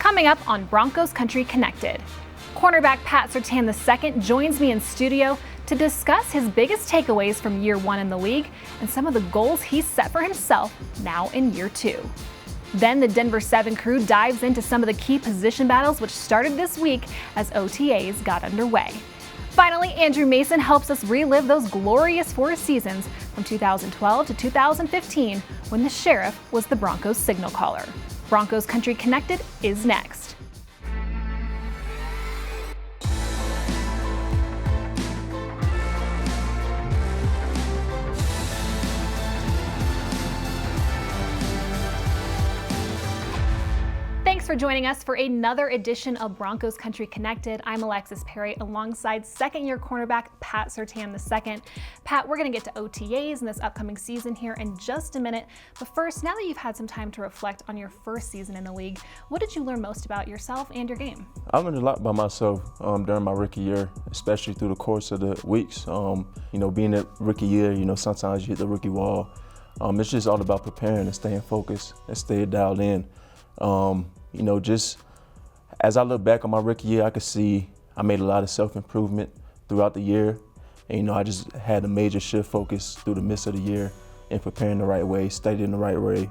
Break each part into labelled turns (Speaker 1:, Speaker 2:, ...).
Speaker 1: coming up on Broncos Country Connected. Cornerback Pat Surtain II joins me in studio to discuss his biggest takeaways from year one in the league and some of the goals he's set for himself now in year two. Then the Denver 7 crew dives into some of the key position battles which started this week as OTAs got underway. Finally, Andrew Mason helps us relive those glorious 4 seasons from 2012 to 2015 when the Sheriff was the Broncos signal caller. Broncos Country Connected is next. Thanks for joining us for another edition of Broncos Country Connected. I'm Alexis Perry alongside second-year cornerback Pat Surtain II. Pat, we're going to get to OTAs in this upcoming season here in just a minute. But first, now that you've had some time to reflect on your first season in the league, what did you learn most about yourself and your game? I
Speaker 2: learned a lot about myself during my rookie year, especially through the course of the weeks. Being a rookie year, sometimes you hit the rookie wall. It's just all about preparing and staying focused and staying dialed in. Just as I look back on my rookie year, I could see I made a lot of self-improvement throughout the year. And, I just had a major shift focus through the midst of the year in preparing the right way, studying the right way,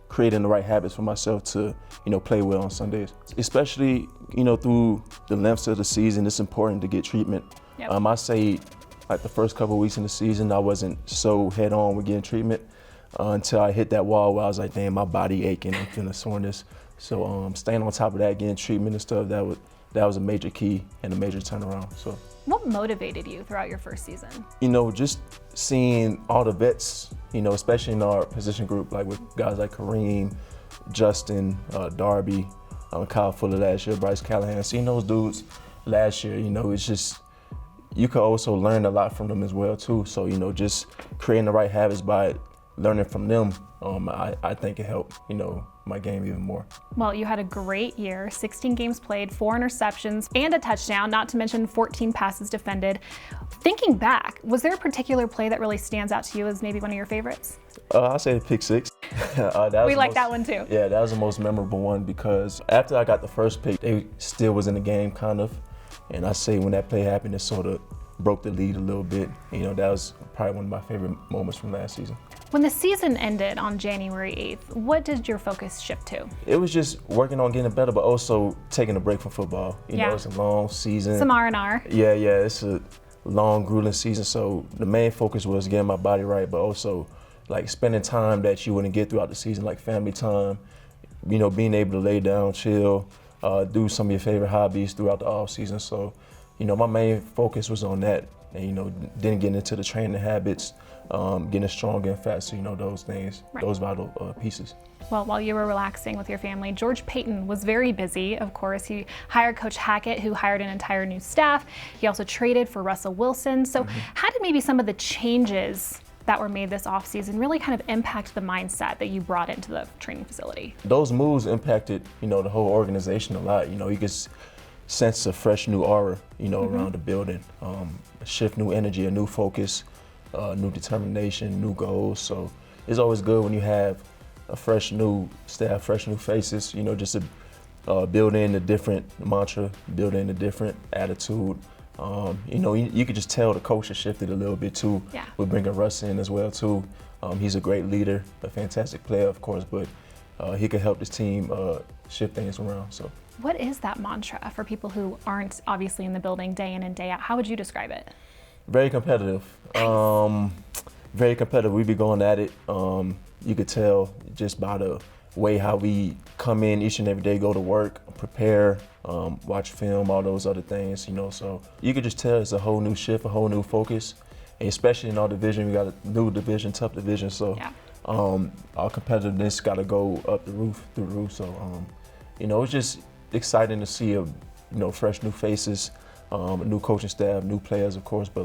Speaker 2: creating the right habits for myself to, play well on Sundays. Especially, through the lengths of the season, it's important to get treatment. Yep. I say like the first couple of weeks in the season, I wasn't so head on with getting treatment until I hit that wall where I was like, damn, my body aching, I'm feeling soreness. So staying on top of that, getting treatment and stuff, that was a major key and a major turnaround. So,
Speaker 1: what motivated you throughout your first season?
Speaker 2: Just seeing all the vets, especially in our position group, like with guys like Kareem, Justin, Darby, Kyle Fuller last year, Bryce Callahan, seeing those dudes last year, it's just, you could also learn a lot from them as well too. So, just creating the right habits by learning from them, I think it helped, my game even more.
Speaker 1: Well, you had a great year, 16 games played, 4 interceptions, and a touchdown, not to mention 14 passes defended. Thinking back, was there a particular play that really stands out to you as maybe one of your favorites?
Speaker 2: I'll say the pick six.
Speaker 1: We like that one too.
Speaker 2: Yeah, that was the most memorable one because after I got the first pick, they still was in the game kind of. And I say when that play happened, it sort of broke the lead a little bit. That was probably one of my favorite moments from last season.
Speaker 1: When the season ended on January 8th, what did your focus shift to?
Speaker 2: It was just working on getting better, but also taking a break from football. It's a long season.
Speaker 1: Some R&R.
Speaker 2: Yeah, it's a long, grueling season. So the main focus was getting my body right, but also like spending time that you wouldn't get throughout the season, like family time, being able to lay down, chill, do some of your favorite hobbies throughout the off season. So, my main focus was on that and, then getting into the training habits, getting stronger and faster, those things, right. Those vital pieces.
Speaker 1: Well, while you were relaxing with your family, George Payton was very busy, of course. He hired Coach Hackett, who hired an entire new staff. He also traded for Russell Wilson. So how did maybe some of the changes that were made this offseason really kind of impact the mindset that you brought into the training facility?
Speaker 2: Those moves impacted, the whole organization a lot. You could sense a fresh new aura, around the building, shift new energy, a new focus, new determination, new goals. So it's always good when you have a fresh new staff, fresh new faces, just to build in a different mantra, build in a different attitude. You could just tell the coach has shifted a little bit too.
Speaker 1: Yeah.
Speaker 2: We're bringing Russ in as well too. He's a great leader, a fantastic player, of course, but he could help this team shift things around. So,
Speaker 1: what is that mantra for people who aren't obviously in the building day in and day out? How would you describe it?
Speaker 2: Very competitive.
Speaker 1: Nice.
Speaker 2: Very competitive. We be going at it. You could tell just by the way how we come in each and every day, go to work, prepare, watch film, all those other things, So you could just tell it's a whole new shift, a whole new focus. And especially in our division, we got a new division, tough division. So
Speaker 1: yeah.
Speaker 2: Our competitiveness got to go up through the roof. So, it's just exciting to see fresh new faces, a new coaching staff, new players, of course, but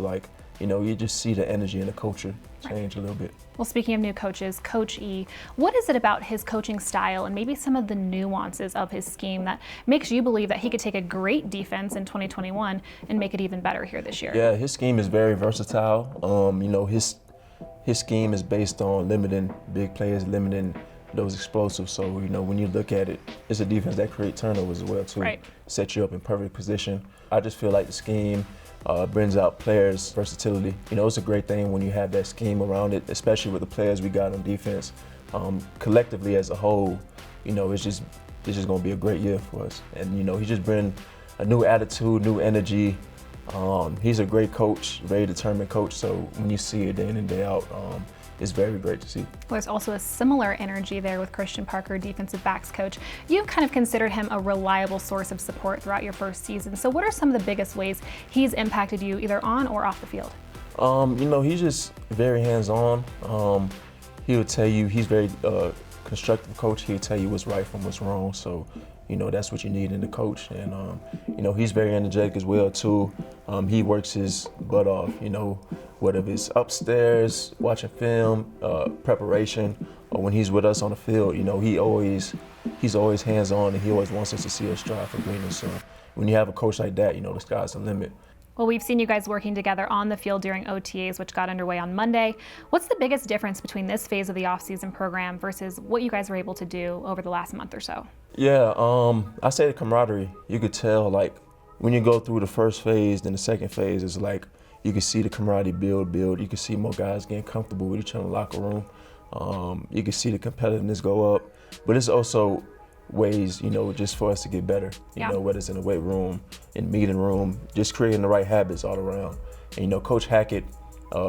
Speaker 2: you just see the energy and the culture change a little bit.
Speaker 1: Well, speaking of new coaches, Coach E, what is it about his coaching style and maybe some of the nuances of his scheme that makes you believe that he could take a great defense in 2021 and make it even better here this year?
Speaker 2: Yeah, his scheme is very versatile. His scheme is based on limiting big players, limiting those explosives. So, you know, when you look at it, it's a defense that creates turnovers as well, too.
Speaker 1: Right.
Speaker 2: Set you up in perfect position. I just feel like the scheme brings out players' versatility. You know, it's a great thing when you have that scheme around it, especially with the players we got on defense. Collectively as a whole, you know, it's just going to be a great year for us. And, you know, he just brings a new attitude, new energy. He's a great coach, very determined coach. So when you see it day in and day out, it's very great to see.
Speaker 1: Well, there's also a similar energy there with Christian Parker, defensive backs coach. You've kind of considered him a reliable source of support throughout your first season. So what are some of the biggest ways he's impacted you either on or off the field?
Speaker 2: You know, he's just very hands-on. He would tell you, he's very constructive coach. He'll tell you what's right from what's wrong. So, you know, that's what you need in the coach. And, you know, he's very energetic as well, too. He works his butt off, you know, whether it's upstairs, watching film, preparation, or when he's with us on the field. You know, he's always hands-on, and he always wants us to see us strive for greatness. So when you have a coach like that, you know, the sky's the limit.
Speaker 1: Well, we've seen you guys working together on the field during OTAs, which got underway on Monday. What's the biggest difference between this phase of the off-season program versus what you guys were able to do over the last month or so?
Speaker 2: Yeah, I say the camaraderie. You could tell, like, when you go through the first phase, then the second phase is like, you can see the camaraderie build. You can see more guys getting comfortable with each other in the locker room. You can see the competitiveness go up, but it's also ways, you know, just for us to get better, you know, whether it's in the weight room, in meeting room, just creating the right habits all around. And, you know, Coach Hackett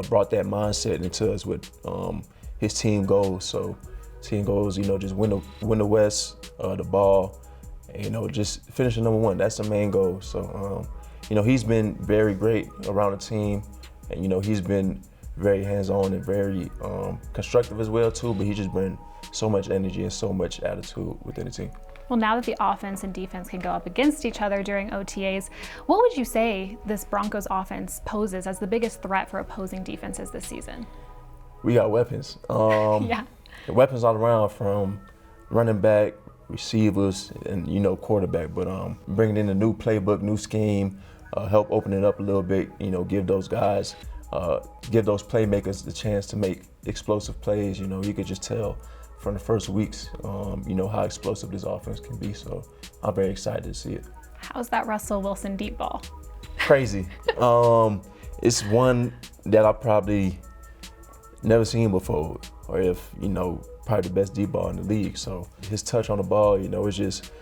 Speaker 2: brought that mindset into us with his team goals. So team goals, you know, just win the West, the ball, and, you know, just finishing number one. That's the main goal. So, you know, he's been very great around the team, and, you know, he's been very hands-on and very constructive as well, too, but he just brings so much energy and so much attitude within the team.
Speaker 1: Well, now that the offense and defense can go up against each other during OTAs, what would you say this Broncos offense poses as the biggest threat for opposing defenses this season?
Speaker 2: We got weapons.
Speaker 1: Yeah.
Speaker 2: The weapons all around, from running back, receivers, and, you know, quarterback. But bringing in a new playbook, new scheme, help open it up a little bit, you know, give those guys, give those playmakers the chance to make explosive plays. You know, you could just tell from the first weeks, you know, how explosive this offense can be. So I'm very excited to see it.
Speaker 1: How's that Russell Wilson deep ball?
Speaker 2: Crazy. It's one that I probably never seen before, or if, you know, probably the best deep ball in the league. So his touch on the ball, you know, is just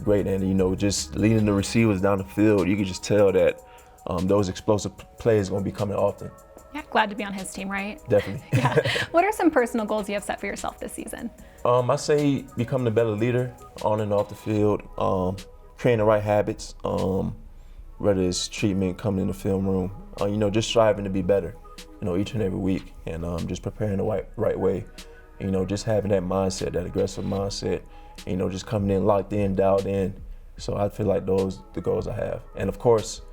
Speaker 2: great. And, you know, just leading the receivers down the field, you can just tell that those explosive plays are going to be coming often.
Speaker 1: Yeah, glad to be on his team, right?
Speaker 2: Definitely.
Speaker 1: Yeah. What are some personal goals you have set for yourself this season?
Speaker 2: I say becoming a better leader on and off the field, creating the right habits, whether it's treatment, coming in the film room, you know, just striving to be better, you know, each and every week, and just preparing the right way, you know, just having that mindset, that aggressive mindset, you know, just coming in locked in, dialed in. So I feel like those the goals I have, and of course,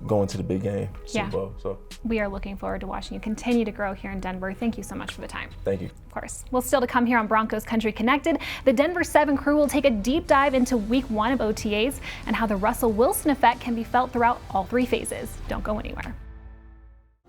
Speaker 2: going to the big game, Super Bowl. So
Speaker 1: we are looking forward to watching you continue to grow here in Denver. Thank you so much for the time.
Speaker 2: Thank you.
Speaker 1: Of course. Well, still to come here on Broncos Country Connected, the Denver 7 crew will take a deep dive into week 1 of OTAs and how the Russell Wilson effect can be felt throughout all 3 phases. Don't go anywhere.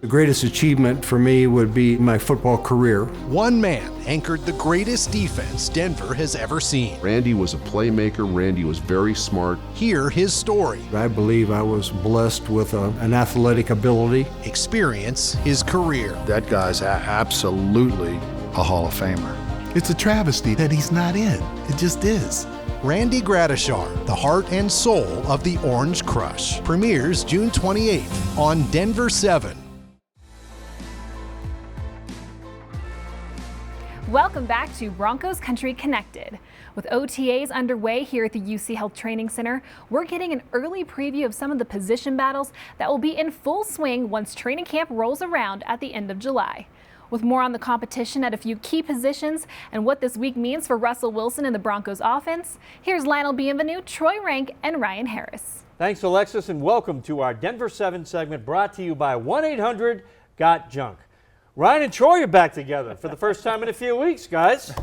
Speaker 3: The greatest achievement for me would be my football career.
Speaker 4: One man anchored the greatest defense Denver has ever seen.
Speaker 5: Randy was a playmaker. Randy was very smart.
Speaker 4: Hear his story.
Speaker 3: I believe I was blessed with an athletic ability.
Speaker 4: Experience his career.
Speaker 5: That guy's absolutely a Hall of Famer.
Speaker 6: It's a travesty that he's not in. It just is.
Speaker 4: Randy Gradishar, the heart and soul of the Orange Crush. Premieres June 28th on Denver 7.
Speaker 1: Welcome back to Broncos Country Connected. With OTAs underway here at the UC Health Training Center, we're getting an early preview of some of the position battles that will be in full swing once training camp rolls around at the end of July. With more on the competition at a few key positions and what this week means for Russell Wilson and the Broncos offense, here's Lionel Bienvenu, Troy Rank, and Ryan Harris.
Speaker 7: Thanks, Alexis, and welcome to our Denver 7 segment brought to you by 1-800-GOT-JUNK. Ryan and Troy are back together for the first time in a few weeks, guys.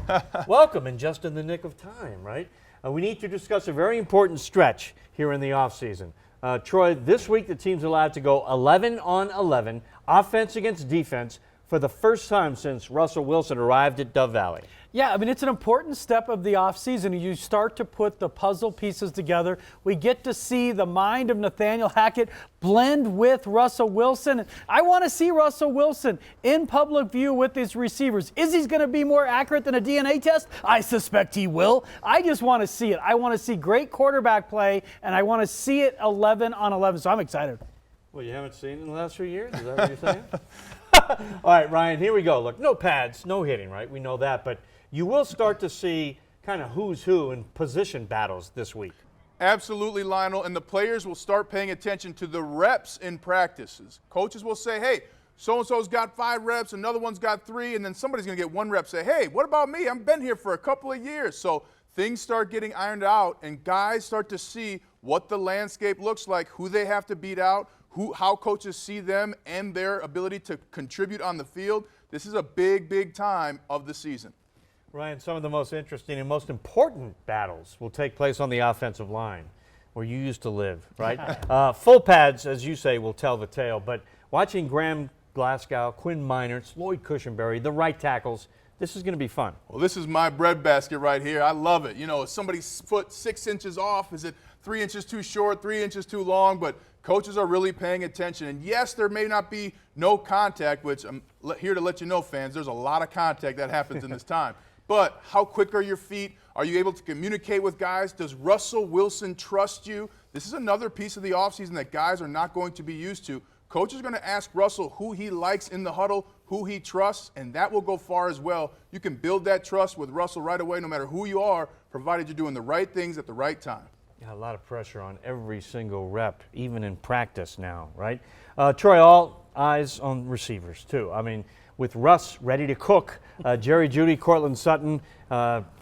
Speaker 7: Welcome, and just in the nick of time, right? We need to discuss a very important stretch here in the offseason. Troy, this week the team's allowed to go 11 on 11, offense against defense, for the first time since Russell Wilson arrived at Dove Valley.
Speaker 8: Yeah, I mean, it's an important step of the offseason. You start to put the puzzle pieces together. We get to see the mind of Nathaniel Hackett blend with Russell Wilson. I want to see Russell Wilson in public view with his receivers. Is he going to be more accurate than a DNA test? I suspect he will. I just want to see it. I want to see great quarterback play, and I want to see it 11 on 11, so I'm excited.
Speaker 7: Well, you haven't seen it in the last few years? Is that what you're saying? All right, Ryan, here we go. Look, no pads, no hitting, right? We know that, but you will start to see kind of who's who in position battles this week.
Speaker 9: Absolutely, Lionel, and the players will start paying attention to the reps in practices. Coaches will say, hey, so-and-so's got 5 reps, another one's got 3, and then somebody's going to get 1 rep. Say, hey, what about me? I've been here for a couple of years. So things start getting ironed out, and guys start to see what the landscape looks like, who they have to beat out, how coaches see them and their ability to contribute on the field. This is a big, big time of the season.
Speaker 7: Ryan, some of the most interesting and most important battles will take place on the offensive line, where you used to live, right? Full pads, as you say, will tell the tale, but watching Graham Glasgow, Quinn Meinerz, Lloyd Cushenberry, the right tackles, this is going to be fun.
Speaker 9: Well, this is my breadbasket right here. I love it. You know, is somebody's foot 6 inches off? Is it 3 inches too short, 3 inches too long? But coaches are really paying attention. And yes, there may not be no contact, which I'm here to let you know, fans, there's a lot of contact that happens in this time. But how quick are your feet? Are you able to communicate with guys? Does Russell Wilson trust you? This is another piece of the offseason that guys are not going to be used to. Coach is going to ask Russell who he likes in the huddle, who he trusts, and that will go far as well. You can build that trust with Russell right away, no matter who you are, provided you're doing the right things at the right time.
Speaker 7: Yeah, a lot of pressure on every single rep, even in practice now, right? Troy, all eyes on receivers, too. I mean, with Russ ready to cook, Jerry Jeudy, Courtland Sutton,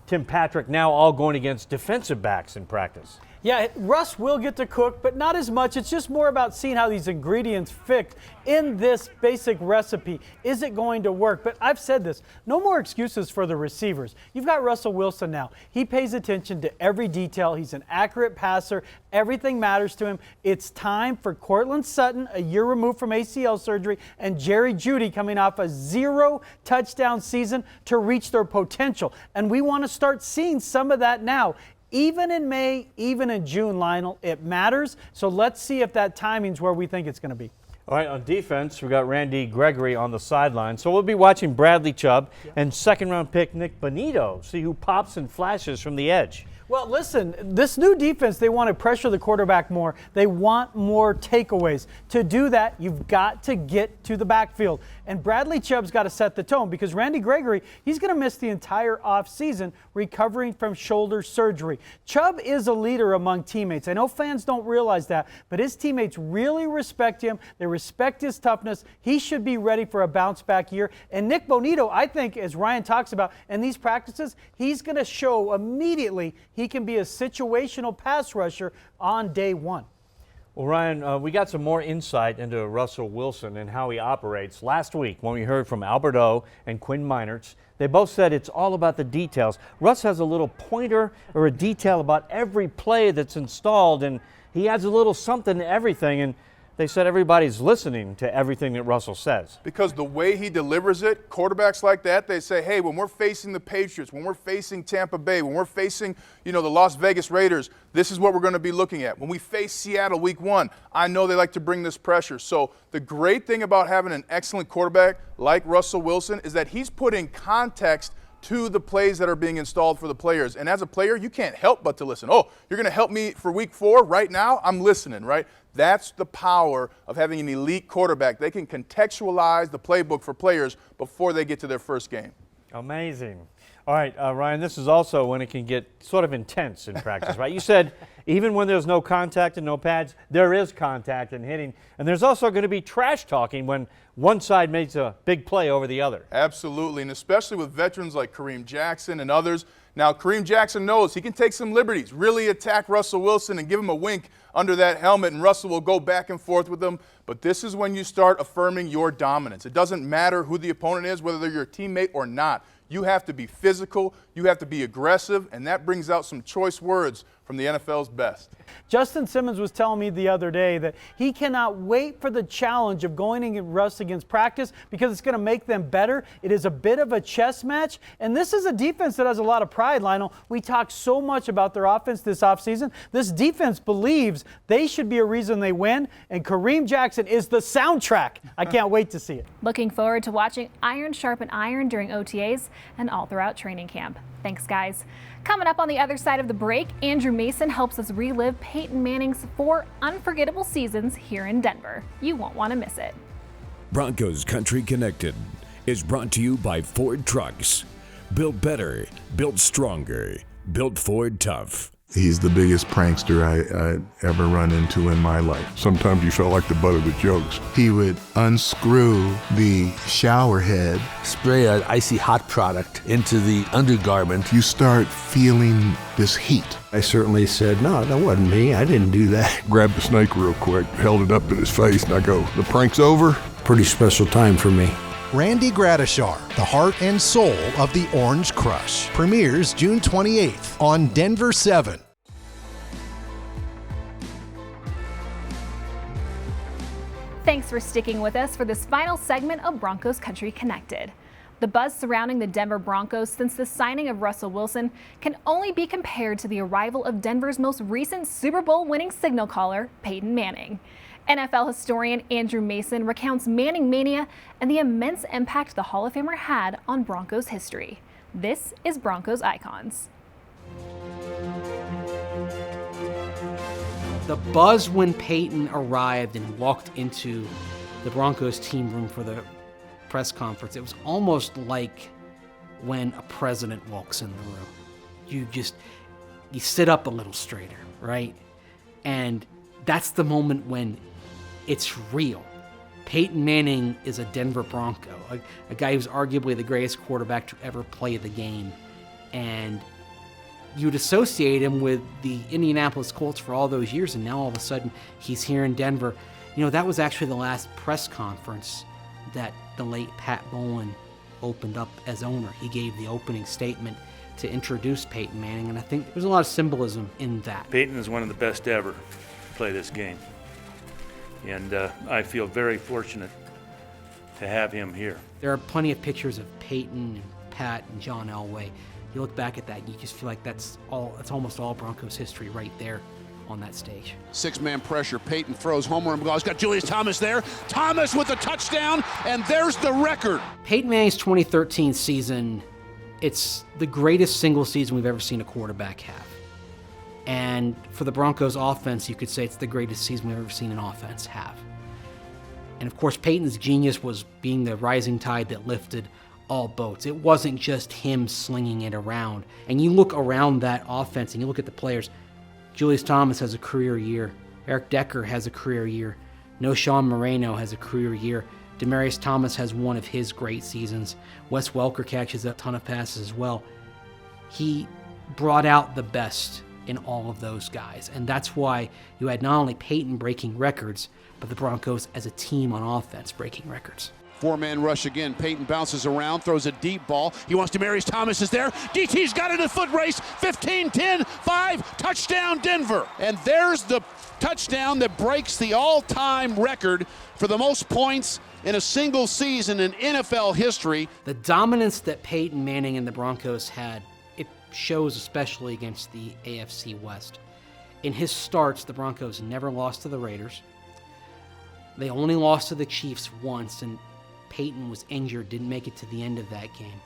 Speaker 7: Tim Patrick now all going against defensive backs in practice.
Speaker 8: Yeah, Russ will get to cook, but not as much. It's just more about seeing how these ingredients fit in this basic recipe. Is it going to work? But I've said this, no more excuses for the receivers. You've got Russell Wilson now. He pays attention to every detail. He's an accurate passer. Everything matters to him. It's time for Courtland Sutton, a year removed from ACL surgery, and Jerry Jeudy, coming off a 0 touchdown season, to reach their potential. And we want to start seeing some of that now. Even in May, even in June, Lionel, it matters. So let's see if that timing's where we think it's going to be.
Speaker 7: All right, on defense, we've got Randy Gregory on the sideline. So we'll be watching Bradley Chubb and second-round pick Nick Bonito, see who pops and flashes from the edge.
Speaker 8: Well, listen, this new defense, they want to pressure the quarterback more. They want more takeaways. To do that, you've got to get to the backfield. And Bradley Chubb's got to set the tone, because Randy Gregory, he's going to miss the entire offseason recovering from shoulder surgery. Chubb is a leader among teammates. I know fans don't realize that, but his teammates really respect him. They respect his toughness. He should be ready for a bounce-back year. And Nick Bonito, I think, as Ryan talks about, in these practices, he's going to show immediately he can be a situational pass rusher on day one.
Speaker 7: Well, Ryan, we got some more insight into Russell Wilson and how he operates last week when we heard from Albert O and Quinn Meinerz. They both said it's all about the details. Russ has a little pointer or a detail about every play that's installed, and he adds a little something to everything, and they said everybody's listening to everything that Russell says.
Speaker 9: Because the way he delivers it, quarterbacks like that, they say, hey, when we're facing the Patriots, when we're facing Tampa Bay, when we're facing, the Las Vegas Raiders, this is what we're going to be looking at. When we face Seattle week 1, I know they like to bring this pressure. So the great thing about having an excellent quarterback like Russell Wilson is that he's putting context to the plays that are being installed for the players. And as a player, you can't help but to listen. Oh, you're going to help me for week 4 right now? I'm listening, right? That's the power of having an elite quarterback. They can contextualize the playbook for players before they get to their first game.
Speaker 7: Amazing. All right, Ryan, this is also when it can get sort of intense in practice, right? You said even when there's no contact and no pads, there is contact and hitting. And there's also going to be trash talking when one side makes a big play over the other.
Speaker 9: Absolutely, and especially with veterans like Kareem Jackson and others. Now, Kareem Jackson knows he can take some liberties, really attack Russell Wilson and give him a wink under that helmet, and Russell will go back and forth with him. But this is when you start affirming your dominance. It doesn't matter who the opponent is, whether they're your teammate or not. You have to be physical, you have to be aggressive, and that brings out some choice words from the NFL's best.
Speaker 8: Justin Simmons was telling me the other day that he cannot wait for the challenge of going and rust against practice because it's going to make them better. It is a bit of a chess match, and this is a defense that has a lot of pride, Lionel. We talk so much about their offense this offseason. This defense believes they should be a reason they win, and Kareem Jackson is the soundtrack. I can't wait to see it.
Speaker 1: Looking forward to watching iron sharpen iron during OTAs and all throughout training camp. Thanks, guys. Coming up on the other side of the break, Andrew Mason helps us relive Peyton Manning's 4 unforgettable seasons here in Denver. You won't want to miss it.
Speaker 10: Broncos Country Connected is brought to you by Ford Trucks. Built better, built stronger, built Ford tough.
Speaker 6: He's the biggest prankster I ever run into in my life.
Speaker 5: Sometimes you felt like the butt of the jokes.
Speaker 6: He would unscrew the shower head.
Speaker 11: Spray an icy hot product into the undergarment.
Speaker 6: You start feeling this heat.
Speaker 3: I certainly said, no, that wasn't me. I didn't do that.
Speaker 5: Grabbed the snake real quick, held it up in his face, and I go, the prank's over?
Speaker 3: Pretty special time for me.
Speaker 4: Randy Gradishar, the heart and soul of the Orange Crush, premieres June 28th on Denver 7.
Speaker 1: Thanks for sticking with us for this final segment of Broncos Country Connected. The buzz surrounding the Denver Broncos since the signing of Russell Wilson can only be compared to the arrival of Denver's most recent Super Bowl winning signal caller, Peyton Manning. NFL historian Andrew Mason recounts Manning mania and the immense impact the Hall of Famer had on Broncos history. This is Broncos Icons.
Speaker 12: The buzz when Peyton arrived and walked into the Broncos team room for the press conference, it was almost like when a president walks in the room. You sit up a little straighter, right? And that's the moment when it's real. Peyton Manning is a Denver Bronco, a guy who's arguably the greatest quarterback to ever play the game. And you'd associate him with the Indianapolis Colts for all those years, and now all of a sudden he's here in Denver. You know, that was actually the last press conference that the late Pat Bowlen opened up as owner. He gave the opening statement to introduce Peyton Manning, and I think there's a lot of symbolism in that.
Speaker 13: Peyton is one of the best ever to play this game, and I feel very fortunate to have him here.
Speaker 12: There are plenty of pictures of Peyton and Pat and John Elway. You look back at that, you just feel like that's almost all Broncos history right there on that stage.
Speaker 14: 6-man pressure. Peyton throws homer and goes. Got Julius Thomas there. Thomas with the touchdown, and there's the record.
Speaker 12: Peyton Manning's 2013 season, it's the greatest single season we've ever seen a quarterback have. And for the Broncos offense, you could say it's the greatest season we've ever seen an offense have. And of course, Peyton's genius was being the rising tide that lifted all boats. It wasn't just him slinging it around. And you look around that offense and you look at the players. Julius Thomas has a career year. Eric Decker has a career year. Noshawn Moreno has a career year. Demaryius Thomas has one of his great seasons. Wes Welker catches a ton of passes as well. He brought out the best in all of those guys. And that's why you had not only Peyton breaking records, but the Broncos as a team on offense breaking records.
Speaker 14: 4-man rush again. Peyton bounces around, throws a deep ball. He wants Demaryius Thomas is there. DT's got it, a foot race. 15, 10, 5, touchdown Denver. And there's the touchdown that breaks the all-time record for the most points in a single season in NFL history.
Speaker 12: The dominance that Peyton Manning and the Broncos had, it shows especially against the AFC West. In his starts, the Broncos never lost to the Raiders. They only lost to the Chiefs once, and Peyton was injured, didn't make it to the end of that game.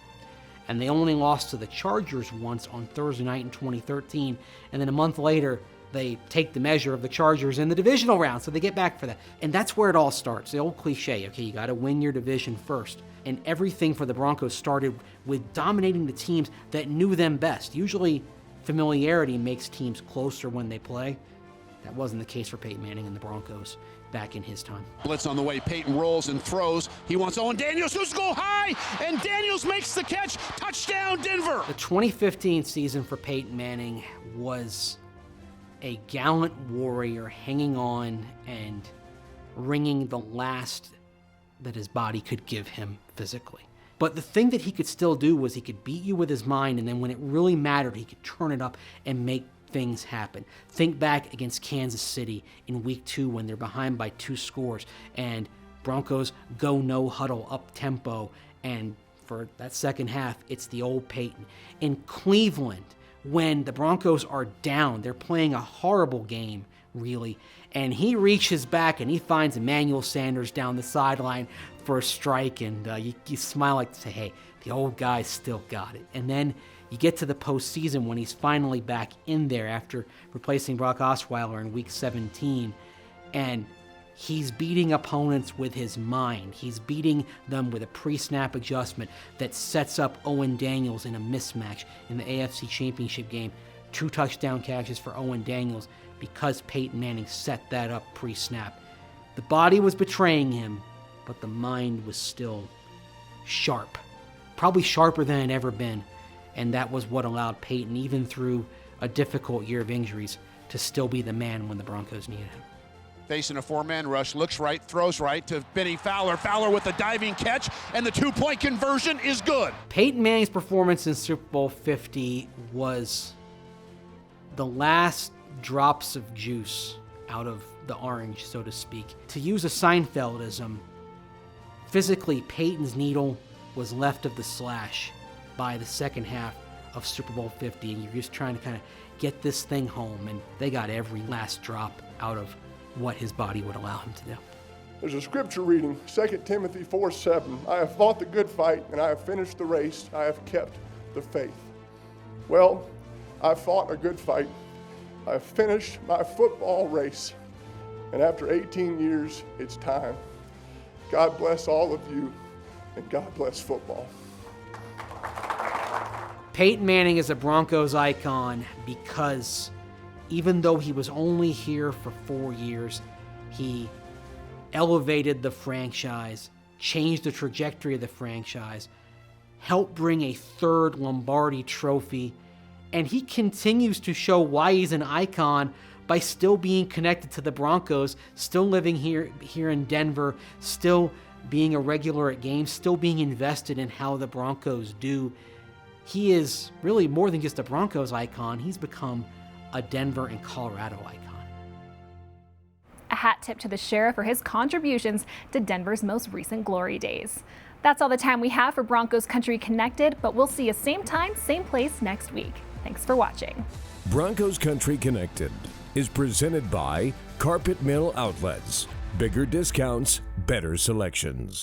Speaker 12: And they only lost to the Chargers once on Thursday night in 2013, and then a month later, they take the measure of the Chargers in the divisional round, so they get back for that. And that's where it all starts, the old cliche, okay, you got to win your division first. And everything for the Broncos started with dominating the teams that knew them best. Usually, familiarity makes teams closer when they play. That wasn't the case for Peyton Manning and the Broncos back in his time.
Speaker 14: Blitz on the way. Peyton rolls and throws. He wants Owen Daniels, who's go high, and Daniels makes the catch. Touchdown, Denver.
Speaker 12: The 2015 season for Peyton Manning was a gallant warrior hanging on and wringing the last that his body could give him physically. But the thing that he could still do was he could beat you with his mind, and then when it really mattered, he could turn it up and make things happen. Think back against Kansas City in week 2 when they're behind by 2 scores and Broncos go no huddle up tempo, and for that second half, it's the old Peyton. In Cleveland, when the Broncos are down, they're playing a horrible game, really, and he reaches back and he finds Emmanuel Sanders down the sideline for a strike, and you smile like, say, hey, the old guy's still got it. And then you get to the postseason when he's finally back in there after replacing Brock Osweiler in week 17, and he's beating opponents with his mind. He's beating them with a pre-snap adjustment that sets up Owen Daniels in a mismatch in the AFC Championship game. 2 touchdown catches for Owen Daniels because Peyton Manning set that up pre-snap. The body was betraying him, but the mind was still sharp. Probably sharper than it had ever been. And that was what allowed Peyton, even through a difficult year of injuries, to still be the man when the Broncos needed him.
Speaker 14: Facing a 4-man rush, looks right, throws right to Benny Fowler. Fowler with the diving catch, and the 2-point conversion is good.
Speaker 12: Peyton Manning's performance in Super Bowl 50 was the last drops of juice out of the orange, so to speak. To use a Seinfeldism, physically, Peyton's needle was left of the slash by the second half of Super Bowl 50, and you're just trying to kind of get this thing home, and they got every last drop out of what his body would allow him to do.
Speaker 15: There's a scripture reading, 2 Timothy 4:7. I have fought the good fight, and I have finished the race. I have kept the faith. Well, I've fought a good fight. I've finished my football race. And after 18 years, it's time. God bless all of you, and God bless football.
Speaker 12: Peyton Manning is a Broncos icon because even though he was only here for 4 years, he elevated the franchise, changed the trajectory of the franchise, helped bring a 3rd Lombardi trophy, and he continues to show why he's an icon by still being connected to the Broncos, still living here in Denver, still being a regular at games, still being invested in how the Broncos do. He is really more than just a Broncos icon. He's become a Denver and Colorado icon.
Speaker 1: A hat tip to the sheriff for his contributions to Denver's most recent glory days. That's all the time we have for Broncos Country Connected, but we'll see you same time, same place next week. Thanks for watching.
Speaker 10: Broncos Country Connected is presented by Carpet Mill Outlets. Bigger discounts, better selections.